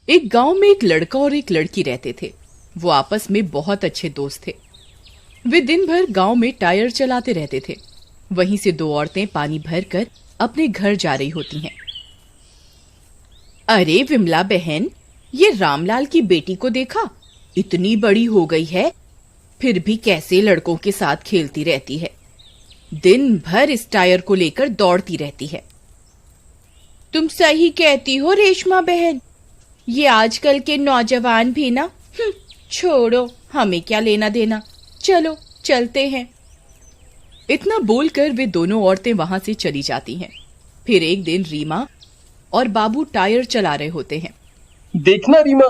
एक गांव में एक लड़का और एक लड़की रहते थे। वो आपस में बहुत अच्छे दोस्त थे। वे दिन भर गांव में टायर चलाते रहते थे। वहीं से दो औरतें पानी भरकर अपने घर जा रही होती हैं। अरे विमला बहन, ये रामलाल की बेटी को देखा, इतनी बड़ी हो गई है, फिर भी कैसे लड़कों के साथ खेलती रहती है। दिन भर इस टायर को लेकर दौड़ती रहती है। तुम सही कहती हो रेशमा बहन, ये आजकल के नौजवान भी ना, छोड़ो, हमें क्या लेना देना, चलो चलते हैं। इतना बोलकर वे दोनों औरतें वहां से चली जाती हैं। फिर एक दिन रीमा और बाबू टायर चला रहे होते हैं। देखना रीमा,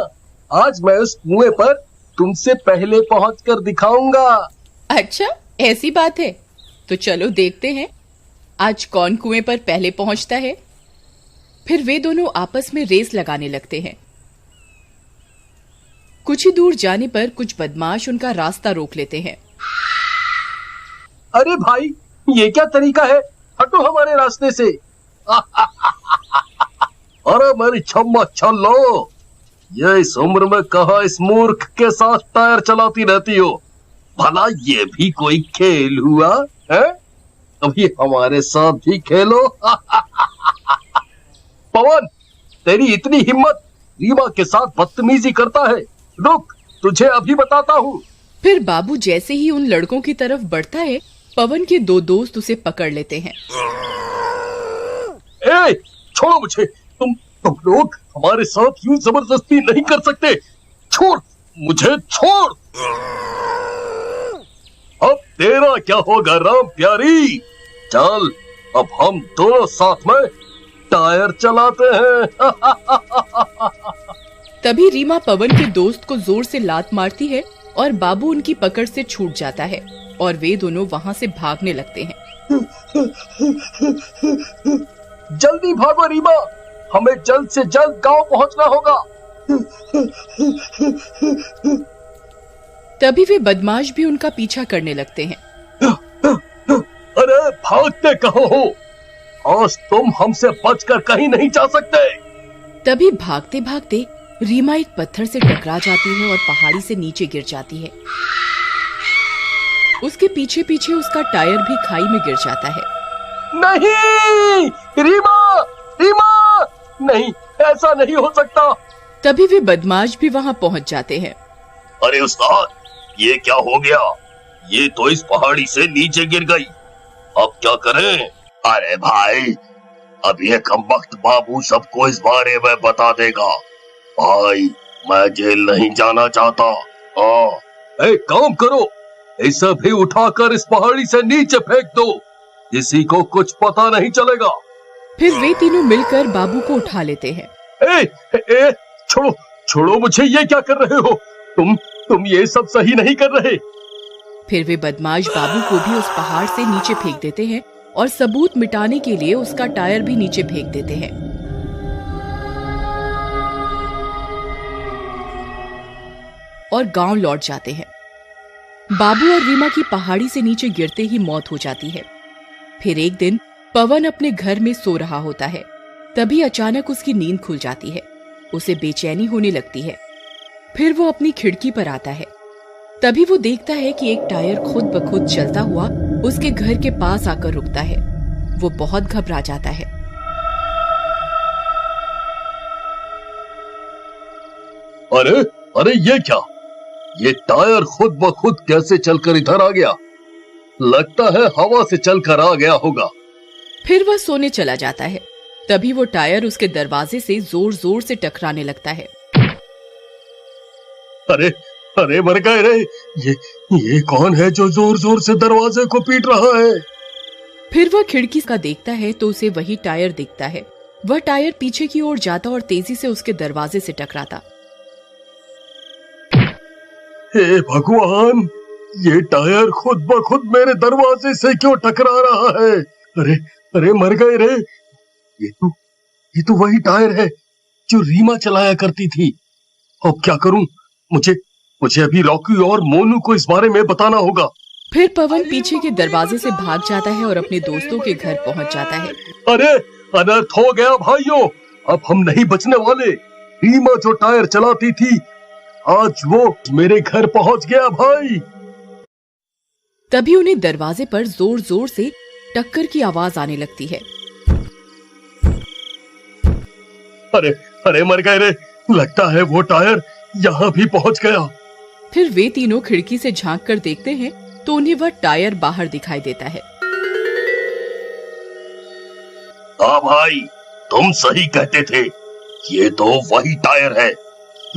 आज मैं उस कुएं पर तुमसे पहले पहुंचकर दिखाऊंगा। अच्छा, ऐसी बात है, तो चलो देखते हैं आज कौन कुएं पर पहले पहुंचता है। फिर वे दोनों आपस में रेस लगाने लगते हैं। कुछ ही दूर जाने पर कुछ बदमाश उनका रास्ता रोक लेते हैं। अरे भाई, ये क्या तरीका है, हटो हमारे रास्ते से। अरे मेरी छम्मा छल्लो, ये इस उम्र में कहा इस मूर्ख के साथ टायर चलाती रहती हो। भला ये भी कोई खेल हुआ है? अभी हमारे साथ भी खेलो। पवन, तेरी इतनी हिम्मत, रीमा के साथ बदतमीजी करता है। रुक, तुझे अभी बताता हूँ। फिर बाबू जैसे ही उन लड़कों की तरफ बढ़ता है, पवन के दो दोस्त उसे पकड़ लेते हैं। ए, छोड़ो मुझे, तुम लोग हमारे साथ यूं जबरदस्ती नहीं कर सकते। छोड़ मुझे, छोड़। अब तेरा क्या होगा राम प्यारी, चल अब हम दोनों साथ में टायर चलाते हैं। तभी रीमा पवन के दोस्त को जोर से लात मारती है और बाबू उनकी पकड़ से छूट जाता है और वे दोनों वहां से भागने लगते हैं। जल्दी भागो रीमा, हमें जल्द से जल्द गांव पहुंचना होगा। तभी वे बदमाश भी उनका पीछा करने लगते हैं। अरे भागते कहाँ हो? आज तुम हमसे बचकर कहीं नहीं जा सकते। तभी भागते भागते रीमा एक पत्थर से टकरा जाती है और पहाड़ी से नीचे गिर जाती है। उसके पीछे पीछे उसका टायर भी खाई में गिर जाता है। नहीं रीमा, रीमा, नहीं, ऐसा नहीं हो सकता। तभी वे बदमाश भी वहां पहुंच जाते हैं। अरे उस्ताद, ये क्या हो गया? ये तो इस पहाड़ी से नीचे गिर गई, अब क्या करें? अरे भाई, अब ये कमबख्त बाबू सबको इस बारे में बता देगा। भाई, मैं जेल नहीं जाना चाहता। एक काम करो, इसे भी उठाकर इस पहाड़ी से नीचे फेंक दो, किसी को कुछ पता नहीं चलेगा। फिर वे तीनों मिलकर बाबू को उठा लेते हैं। छोड़ो, छोड़ो मुझे, ये क्या कर रहे हो तुम ये सब सही नहीं कर रहे। फिर वे बदमाश बाबू को भी उस पहाड़ से नीचे फेंक देते हैं और सबूत मिटाने के लिए उसका टायर भी नीचे फेंक देते हैं। और गांव लौट जाते हैं। बाबू और रीमा की पहाड़ी से नीचे गिरते ही मौत हो जाती है। फिर एक दिन पवन अपने घर में सो रहा होता है। तभी अचानक उसकी नींद खुल जाती है। उसे बेचैनी होने लगती है। फिर वो अपनी खिड़की पर आता है। तभी वो देखता है कि एक टायर खुद ब खुद चलता हुआ उसके घर के पास आकर रुकता है। वो बहुत घबरा जाता है। अरे अरे, ये क्या? ये टायर खुद ब खुद कैसे चलकर इधर आ गया? लगता है हवा से चलकर आ गया होगा। फिर वह सोने चला जाता है। तभी वो टायर उसके दरवाजे से जोर जोर से टकराने लगता है। अरे अरे, मर गए रे, ये कौन है जो जोर जोर से दरवाजे को पीट रहा है? फिर वह खिड़की का देखता है तो उसे वही टायर दिखता है। वह टायर पीछे की ओर जाता और तेजी से उसके दरवाजे से टकराता। हे भगवान, ये टायर खुद ब खुद मेरे दरवाजे से क्यों टकरा रहा है? अरे अरे, मर गए रे। ये तो वही टायर है जो रीमा चलाया करती थी। अब क्या करूं? मुझे अभी रॉकी और मोनू को इस बारे में बताना होगा। फिर पवन पीछे के दरवाजे से भाग जाता है और अपने दोस्तों के घर पहुंच जाता है। अरे, अनर्थ हो गया भाइयों, अब हम नहीं बचने वाले। रीमा जो टायर चलाती थी, आज वो मेरे घर पहुंच गया भाई। तभी उन्हें दरवाजे पर जोर जोर से टक्कर की आवाज आने लगती है। अरे अरे मर गए रे, लगता है वो टायर यहाँ भी पहुंच गया। फिर वे तीनों खिड़की से झांक कर देखते हैं तो उन्हें वह टायर बाहर दिखाई देता है। हाँ भाई, तुम सही कहते थे, ये तो वही टायर है,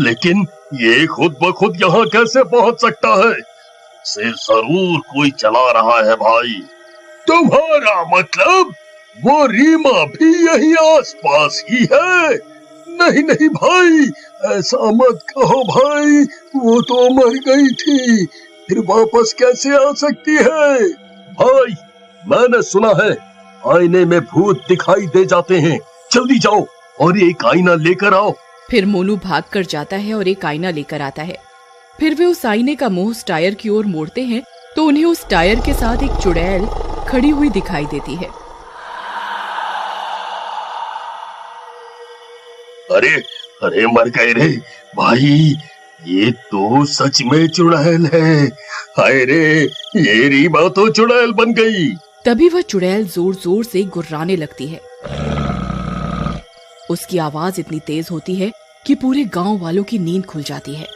लेकिन ये खुद ब खुद यहाँ कैसे पहुंच सकता है? इसे जरूर कोई चला रहा है भाई। तुम्हारा मतलब वो रीमा भी यही आसपास ही है? नहीं नहीं भाई, ऐसा मत कहो भाई, वो तो मर गई थी, फिर वापस कैसे आ सकती है? भाई, मैंने सुना है आईने में भूत दिखाई दे जाते हैं, जल्दी जाओ और एक आईना लेकर आओ। फिर मोनू भाग कर जाता है और एक आईना लेकर आता है। फिर वे उस आईने का मुंह उस टायर की ओर मोड़ते हैं तो उन्हें उस टायर के साथ एक चुड़ैल खड़ी हुई दिखाई देती है। अरे अरे मर गए रे भाई, ये तो सच में चुड़ैल है। हाय रे, ये रीमा तो चुड़ैल बन गई। तभी वह चुड़ैल जोर जोर से गुर्राने लगती है। उसकी आवाज इतनी तेज होती है कि पूरे गांव वालों की नींद खुल जाती है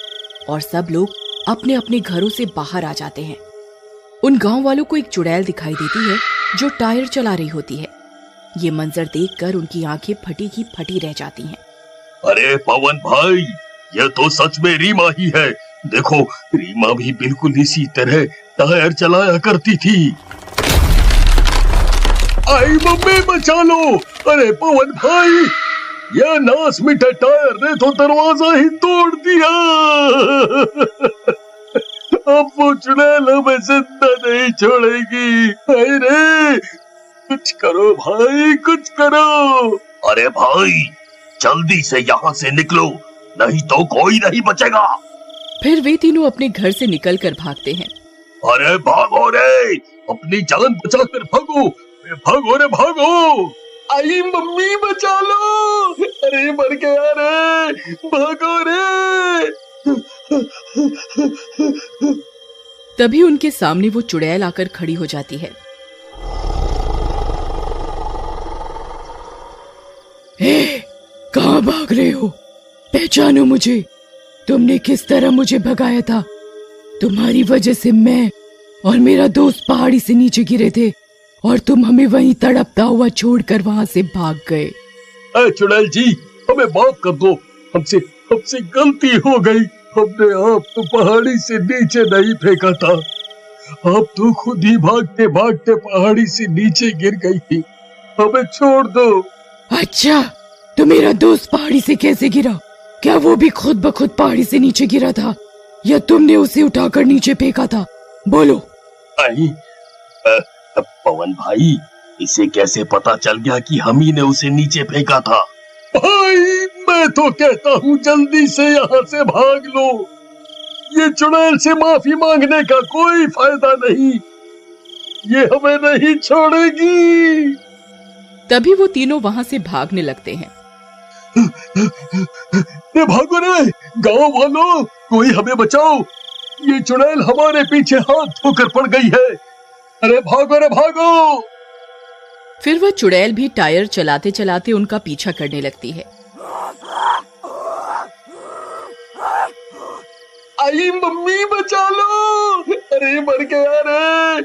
और सब लोग अपने अपने घरों से बाहर आ जाते हैं। उन गांव वालों को एक चुड़ैल दिखाई देती है जो टायर चला रही होती है। ये मंजर देखकर उनकी आंखें फटी की फटी रह जाती हैं। अरे पवन भाई, ये तो सच में रीमा ही है। देखो, रीमा भी बिल्कुल इसी तरह टायर चलाया करती थी। आई मम्मी, बचा लो। अरे पवन भाई, यह नास मीठा टायर ने तो दरवाजा ही तोड़ दिया। अब वो चुड़ैल हमें जिंदा नहीं छोड़ेगी। अरे कुछ करो भाई, कुछ करो। अरे भाई, जल्दी से यहाँ से निकलो, नहीं तो कोई नहीं बचेगा। फिर वे तीनों अपने घर से निकलकर भागते हैं। अरे भागो रे, अपनी जान बचाकर भागो, भागो रे भागो। आई मम्मी, बचा लो। अरे मर गया रे, भागो रे। तभी उनके सामने वो चुड़ैल आकर खड़ी हो जाती है। कहाँ भाग रहे हो? पहचानो मुझे। तुमने किस तरह मुझे भगाया था? तुम्हारी वजह से मैं और मेरा दोस्त पहाड़ी से नीचे गिरे थे और तुम हमें वहीं तड़पता हुआ छोड़कर वहां से भाग गए। अरे चुड़ैल जी, हमें माफ कर दो, हमसे गलती हो गई। हमने आपको पहाड़ी से नीचे नहीं फेंका था, आप तो खुद ही भागते भागते पहाड़ी से नीचे गिर गई थी, हमें छोड़ दो। अच्छा, तो मेरा दोस्त पहाड़ी से कैसे गिरा? क्या वो भी खुद ब खुद पहाड़ी से नीचे गिरा था या तुमने उसे उठाकर नीचे फेंका था? बोलो। पवन भाई, इसे कैसे पता चल गया कि हम ही ने उसे नीचे फेंका था? भाई, मैं तो कहता हूँ जल्दी से यहाँ से भाग लो। ये चुड़ैल से माफी मांगने का कोई फायदा नहीं, ये हमें नहीं छोड़ेगी। तभी वो तीनों वहां से भागने लगते हैं। भागो रे गांव वालों, कोई हमें बचाओ, ये चुड़ैल हमारे पीछे हाथ धोकर पड़ गई है। अरे भागो रे भागो। फिर वह चुड़ैल भी टायर चलाते चलाते उनका पीछा करने लगती है। आई मम्मी, बचा लो। अरे मर गया रे।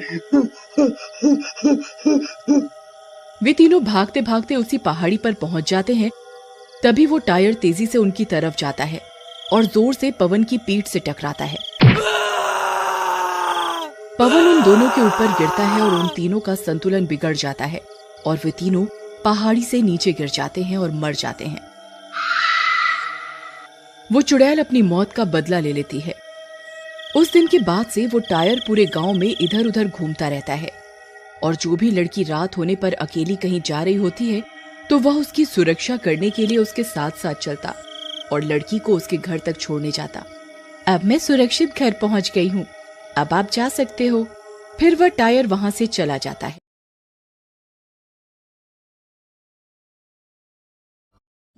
वे तीनों भागते भागते उसी पहाड़ी पर पहुंच जाते हैं। तभी वो टायर तेजी से उनकी तरफ जाता है और जोर से पवन की पीठ से टकराता है। पवन उन दोनों के ऊपर गिरता है और उन तीनों का संतुलन बिगड़ जाता है और वे तीनों पहाड़ी से नीचे गिर जाते हैं और मर जाते हैं। वो चुड़ैल अपनी मौत का बदला ले लेती है। उस दिन के बाद से वो टायर पूरे गांव में इधर उधर घूमता रहता है और जो भी लड़की रात होने पर अकेली कहीं जा रही होती है तो वह उसकी सुरक्षा करने के लिए उसके साथ साथ चलता और लड़की को उसके घर तक छोड़ने जाता। अब मैं सुरक्षित घर पहुंच गई हूँ, अब आप जा सकते हो। फिर वह टायर वहां से चला जाता है।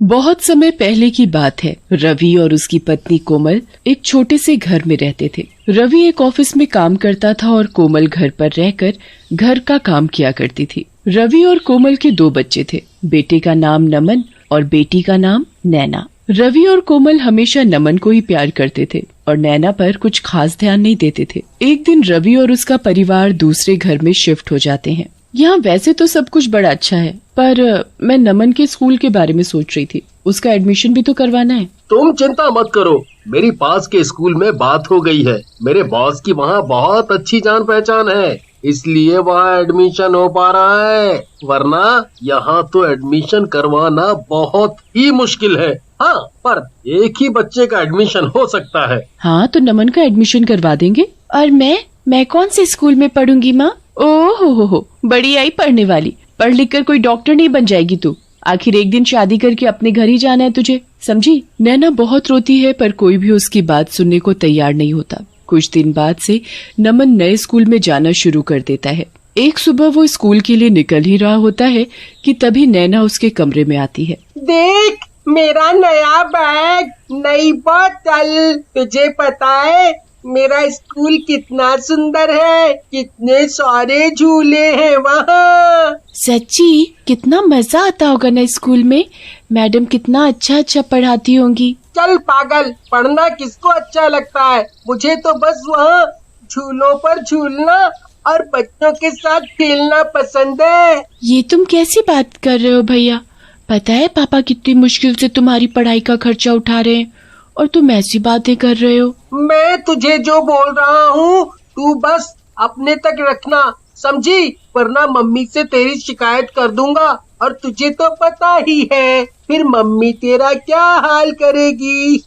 बहुत समय पहले की बात है। रवि और उसकी पत्नी कोमल एक छोटे से घर में रहते थे। रवि एक ऑफिस में काम करता था और कोमल घर पर रहकर घर का काम किया करती थी। रवि और कोमल के 2 बच्चे थे। बेटे का नाम नमन और बेटी का नाम नैना। रवि और कोमल हमेशा नमन को ही प्यार करते थे और नैना पर कुछ खास ध्यान नहीं देते थे। एक दिन रवि और उसका परिवार दूसरे घर में शिफ्ट हो जाते हैं। यहाँ वैसे तो सब कुछ बड़ा अच्छा है, पर मैं नमन के स्कूल के बारे में सोच रही थी। उसका एडमिशन भी तो करवाना है। तुम चिंता मत करो, मेरी पास के स्कूल में बात हो गई है। मेरे बॉस की वहाँ बहुत अच्छी जान पहचान है, इसलिए वहाँ एडमिशन हो पा रहा है, वरना यहाँ तो एडमिशन करवाना बहुत ही मुश्किल है। हाँ, पर एक ही बच्चे का एडमिशन हो सकता है। हाँ, तो नमन का एडमिशन करवा देंगे। और मैं कौन से स्कूल में पढ़ूंगी माँ? ओह हो, बड़ी आई पढ़ने वाली। पढ़ लिख कर कोई डॉक्टर नहीं बन जाएगी तू। आखिर एक दिन शादी करके अपने घर ही जाना है तुझे, समझी? नैना बहुत रोती है, पर कोई भी उसकी बात सुनने को तैयार नहीं होता। कुछ दिन बाद से नमन नए स्कूल में जाना शुरू कर देता है। एक सुबह वो स्कूल के लिए निकल ही रहा होता है कि तभी नैना उसके कमरे में आती है। देख, मेरा नया बैग, नई बोतल। तुझे पता है मेरा स्कूल कितना सुंदर है, कितने सारे झूले हैं वहाँ। सच्ची? कितना मजा आता होगा ना स्कूल में। मैडम कितना अच्छा पढ़ाती होंगी। चल पागल, पढ़ना किसको अच्छा लगता है? मुझे तो बस वहाँ झूलों पर झूलना और बच्चों के साथ खेलना पसंद है। ये तुम कैसी बात कर रहे हो भैया? पता है पापा कितनी मुश्किल से तुम्हारी पढ़ाई का खर्चा उठा रहे हैं और तुम ऐसी बातें कर रहे हो। मैं तुझे जो बोल रहा हूँ तू बस अपने तक रखना, समझी? वरना मम्मी से तेरी शिकायत कर दूंगा और तुझे तो पता ही है फिर मम्मी तेरा क्या हाल करेगी।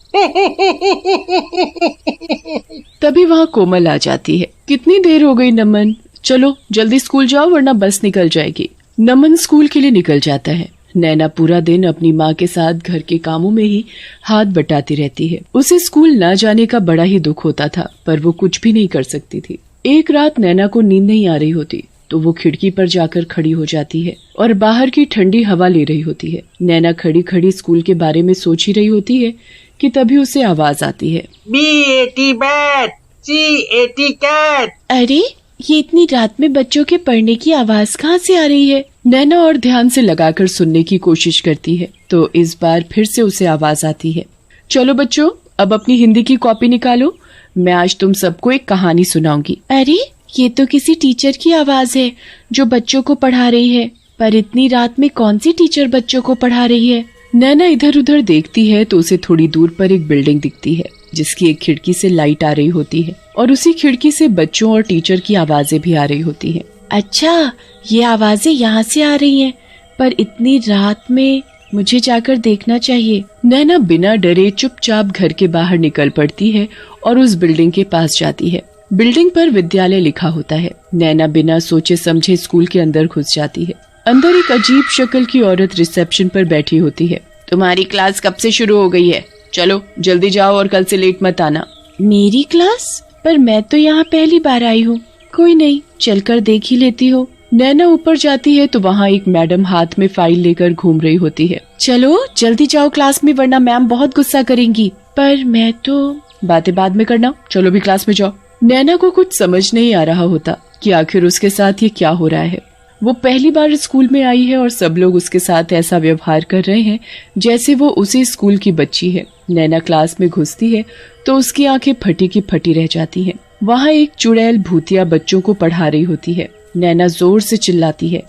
तभी वहाँ कोमल आ जाती है। कितनी देर हो गई नमन? चलो जल्दी स्कूल जाओ वरना बस निकल जाएगी। नमन स्कूल के लिए निकल जाता है। नैना पूरा दिन अपनी माँ के साथ घर के कामों में ही हाथ बटाती रहती है। उसे स्कूल न जाने का बड़ा ही दुख होता था, पर वो कुछ भी नहीं कर सकती थी। एक रात नैना को नींद नहीं आ रही होती तो वो खिड़की पर जाकर खड़ी हो जाती है और बाहर की ठंडी हवा ले रही होती है। नैना खड़ी खड़ी स्कूल के बारे में सोच ही रही होती है कि तभी उसे आवाज आती है, B-A-T बैट, C-A-T कैट। अरे ये इतनी रात में बच्चों के पढ़ने की आवाज कहाँ से आ रही है? नैना और ध्यान से लगाकर सुनने की कोशिश करती है तो इस बार फिर से उसे आवाज आती है, चलो बच्चों अब अपनी हिंदी की कॉपी निकालो, मैं आज तुम सबको एक कहानी सुनाऊंगी। अरे ये तो किसी टीचर की आवाज है जो बच्चों को पढ़ा रही है, पर इतनी रात में कौन सी टीचर बच्चों को पढ़ा रही है? नैना इधर उधर देखती है तो उसे थोड़ी दूर पर एक बिल्डिंग दिखती है जिसकी एक खिड़की से लाइट आ रही होती है और उसी खिड़की से बच्चों और टीचर की आवाजें भी आ रही होती हैं। अच्छा, ये आवाजें यहाँ से आ रही हैं, पर इतनी रात में मुझे जाकर देखना चाहिए। नैना बिना डरे चुपचाप घर के बाहर निकल पड़ती है और उस बिल्डिंग के पास जाती है। बिल्डिंग पर विद्यालय लिखा होता है। नैना बिना सोचे समझे स्कूल के अंदर घुस जाती है। अंदर एक अजीब शक्ल की औरत रिसेप्शन पर बैठी होती है। तुम्हारी क्लास कब से शुरू हो गई है? चलो जल्दी जाओ और कल से लेट मत आना। मेरी क्लास? पर मैं तो यहाँ पहली बार आई हूँ। कोई नहीं, चलकर देख ही लेती हो। नैना ऊपर जाती है तो वहाँ एक मैडम हाथ में फाइल लेकर घूम रही होती है। चलो जल्दी जाओ क्लास में वरना मैम बहुत गुस्सा करेंगी। पर मैं तो बातें बाद में करना, चलो भी क्लास में जाओ। नैना को कुछ समझ नहीं आ रहा होता कि आखिर उसके साथ ये क्या हो रहा है। वो पहली बार स्कूल में आई है और सब लोग उसके साथ ऐसा व्यवहार कर रहे हैं जैसे वो उसी स्कूल की बच्ची है। नैना क्लास में घुसती है तो उसकी आंखें फटी की फटी रह जाती हैं। वहाँ एक चुड़ैल भूतिया बच्चों को पढ़ा रही होती है। नैना जोर से चिल्लाती है,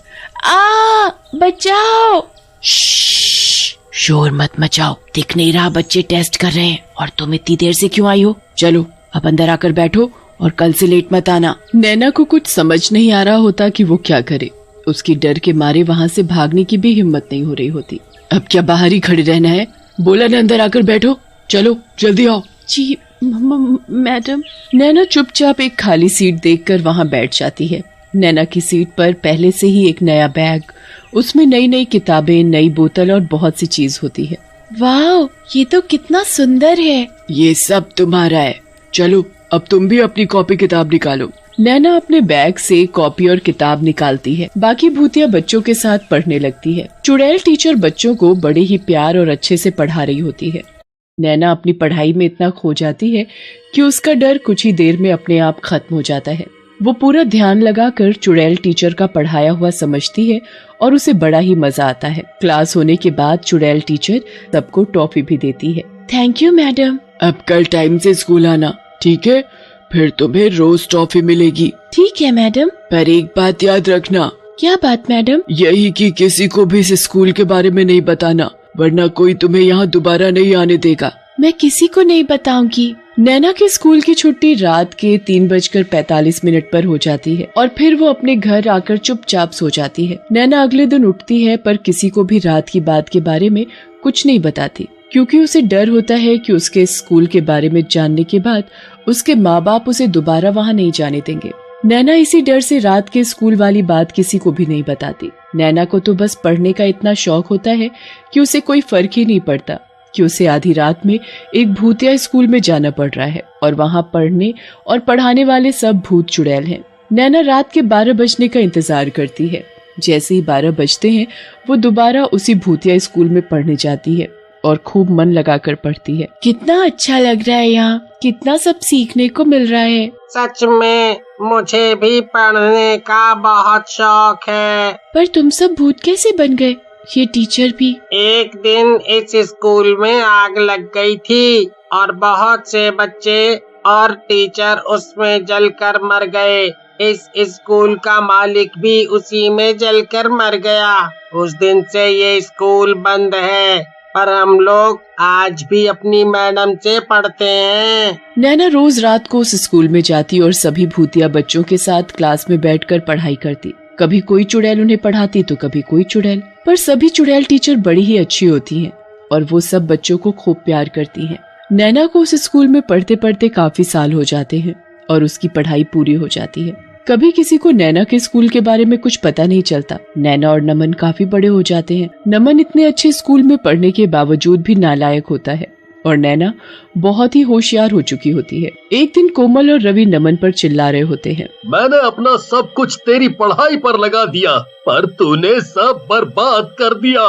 आ बचाओ! शोर मत मचाओ, दिख नहीं रहा बच्चे टेस्ट कर रहे हैं और तुम इतनी देर से क्यों आई हो? चलो अब अंदर आकर बैठो और कल से लेट मत आना। नैना को कुछ समझ नहीं आ रहा होता कि वो क्या करे। उसकी डर के मारे वहाँ से भागने की भी हिम्मत नहीं हो रही होती। अब क्या बाहर ही खड़े रहना है? बोला ना अंदर आकर बैठो, चलो जल्दी आओ। जी मैडम। नैना चुपचाप एक खाली सीट देखकर वहाँ बैठ जाती है। नैना की सीट पर पहले से ही एक नया बैग, उसमें नई नई किताबें, नई बोतल और बहुत सी चीज होती है। वाह, ये तो कितना सुंदर है। ये सब तुम्हारा है, चलो अब तुम भी अपनी कॉपी किताब निकालो। नैना अपने बैग से कॉपी और किताब निकालती है। बाकी भूतिया बच्चों के साथ पढ़ने लगती है। चुड़ैल टीचर बच्चों को बड़े ही प्यार और अच्छे से पढ़ा रही होती है। नैना अपनी पढ़ाई में इतना खो जाती है कि उसका डर कुछ ही देर में अपने आप खत्म हो जाता है। वो पूरा ध्यान लगाकर चुड़ैल टीचर का पढ़ाया हुआ समझती है और उसे बड़ा ही मजा आता है। क्लास होने के बाद चुड़ैल टीचर सबको टॉफी भी देती है। Thank you madam. अब कल टाइम से स्कूल आना, ठीक है? फिर तुम्हें रोज टॉफी मिलेगी। ठीक है मैडम। पर एक बात याद रखना। क्या बात मैडम? यही कि किसी को भी इस स्कूल के बारे में नहीं बताना, वरना कोई तुम्हें यहाँ दोबारा नहीं आने देगा। मैं किसी को नहीं बताऊंगी। नैना के स्कूल की छुट्टी रात के 3:45 पर हो जाती है और फिर वो अपने घर आकर चुपचाप सो जाती है। नैना अगले दिन उठती है पर किसी को भी रात की बात के बारे में कुछ नहीं बताती, क्योंकि उसे डर होता है कि उसके स्कूल के बारे में जानने के बाद उसके माँ बाप उसे दोबारा वहाँ नहीं जाने देंगे। नैना इसी डर से रात के स्कूल वाली बात किसी को भी नहीं बताती। नैना को तो बस पढ़ने का इतना शौक होता है कि उसे कोई फर्क ही नहीं पड़ता कि उसे आधी रात में एक भूतिया स्कूल में जाना पड़ रहा है और वहाँ पढ़ने और पढ़ाने वाले सब भूत चुड़ैल हैं। नैना रात के 12 बजने का इंतजार करती है। जैसे ही 12 बजते हैं वो दोबारा उसी भूतिया स्कूल में पढ़ने जाती है और खूब मन लगाकर पढ़ती है। कितना अच्छा लग रहा है यहाँ, कितना सब सीखने को मिल रहा है। सच में मुझे भी पढ़ने का बहुत शौक है। पर तुम सब भूत कैसे बन गए? ये टीचर भी। एक दिन इस स्कूल में आग लग गई थी और बहुत से बच्चे और टीचर उसमें जलकर मर गए। इस स्कूल का मालिक भी उसी में जलकर मर गया। उस दिन से ये स्कूल बंद है, पर हम लोग आज भी अपनी मैडम से पढ़ते हैं। नैना रोज रात को उस स्कूल में जाती और सभी भूतिया बच्चों के साथ क्लास में बैठकर पढ़ाई करती। कभी कोई चुड़ैल उन्हें पढ़ाती तो कभी कोई चुड़ैल, पर सभी चुड़ैल टीचर बड़ी ही अच्छी होती हैं और वो सब बच्चों को खूब प्यार करती हैं। नैना को उस स्कूल में पढ़ते पढ़ते काफी साल हो जाते हैं और उसकी पढ़ाई पूरी हो जाती है। कभी किसी को नैना के स्कूल के बारे में कुछ पता नहीं चलता। नैना और नमन काफी बड़े हो जाते हैं। नमन इतने अच्छे स्कूल में पढ़ने के बावजूद भी नालायक होता है और नैना बहुत ही होशियार हो चुकी होती है। एक दिन कोमल और रवि नमन पर चिल्ला रहे होते हैं। मैंने अपना सब कुछ तेरी पढ़ाई पर लगा दिया, पर तूने सब बर्बाद कर दिया।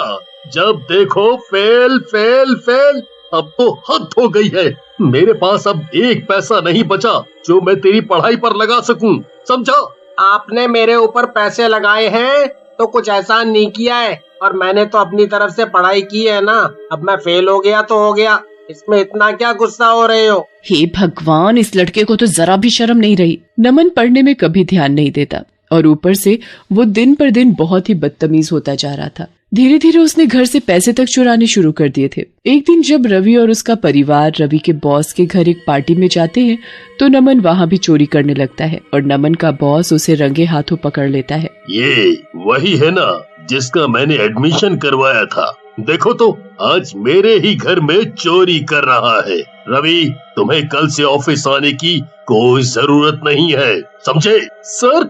जब देखो फेल फेल फेल। अब तो हद हो गई है। मेरे पास अब एक पैसा नहीं बचा जो मैं तेरी पढ़ाई पर लगा सकूं, समझा? आपने मेरे ऊपर पैसे लगाए हैं तो कुछ एहसान नहीं किया है, और मैंने तो अपनी तरफ से पढ़ाई की है ना। अब मैं फेल हो गया तो हो गया, इसमें इतना क्या गुस्सा हो रहे हो? हे भगवान, इस लड़के को तो जरा भी शर्म नहीं रही। नमन पढ़ने में कभी ध्यान नहीं देता और ऊपर से वो दिन पर दिन बहुत ही बदतमीज होता जा रहा था। धीरे धीरे उसने घर से पैसे तक चुराने शुरू कर दिए थे। एक दिन जब रवि और उसका परिवार रवि के बॉस के घर एक पार्टी में जाते हैं तो नमन वहाँ भी चोरी करने लगता है और नमन का बॉस उसे रंगे हाथों पकड़ लेता है। ये वही है ना जिसका मैंने एडमिशन करवाया था। देखो तो आज मेरे ही घर में चोरी कर रहा है। रवि, तुम्हें कल से ऑफिस आने की कोई जरूरत नहीं है, समझे? सर,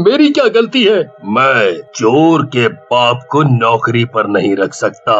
मेरी क्या गलती है? मैं चोर के बाप को नौकरी पर नहीं रख सकता,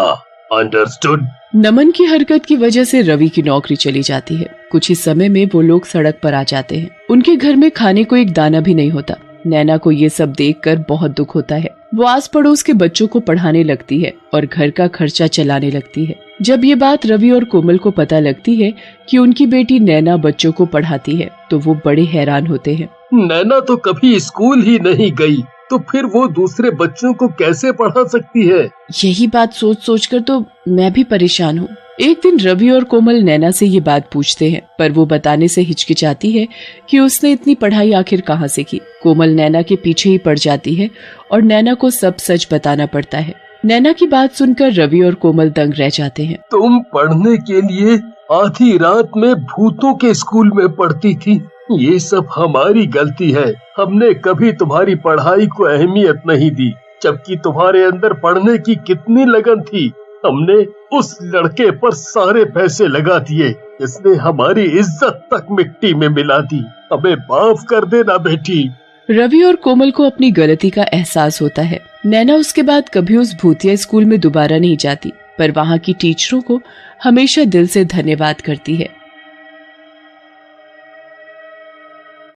अंडरस्टूड? नमन की हरकत की वजह से रवि की नौकरी चली जाती है। कुछ ही समय में वो लोग सड़क पर आ जाते हैं। उनके घर में खाने को एक दाना भी नहीं होता। नैना को ये सब देखकर बहुत दुख होता है। वो आस पड़ोस के बच्चों को पढ़ाने लगती है और घर का खर्चा चलाने लगती है। जब ये बात रवि और कोमल को पता लगती है कि उनकी बेटी नैना बच्चों को पढ़ाती है तो वो बड़े हैरान होते हैं। नैना तो कभी स्कूल ही नहीं गई, तो फिर वो दूसरे बच्चों को कैसे पढ़ा सकती है? यही बात सोच सोच कर तो मैं भी परेशान हूँ। एक दिन रवि और कोमल नैना से ये बात पूछते हैं, पर वो बताने से हिचकिचाती है कि उसने इतनी पढ़ाई आखिर कहाँ से की। कोमल नैना के पीछे ही पड़ जाती है और नैना को सब सच बताना पड़ता है। नैना की बात सुनकर रवि और कोमल दंग रह जाते हैं। तुम पढ़ने के लिए आधी रात में भूतों के स्कूल में पढ़ती थी। ये सब हमारी गलती है। हमने कभी तुम्हारी पढ़ाई को अहमियत नहीं दी, जबकि तुम्हारे अंदर पढ़ने की कितनी लगन थी। हमने उस लड़के पर सारे पैसे लगा दिए, इसने हमारी इज्जत तक मिट्टी में मिला दी। हमें माफ कर देना बेटी। रवि और कोमल को अपनी गलती का एहसास होता है। नैना उसके बाद कभी उस भूतिया स्कूल में दोबारा नहीं जाती, पर वहाँ की टीचरों को हमेशा दिल से धन्यवाद करती है।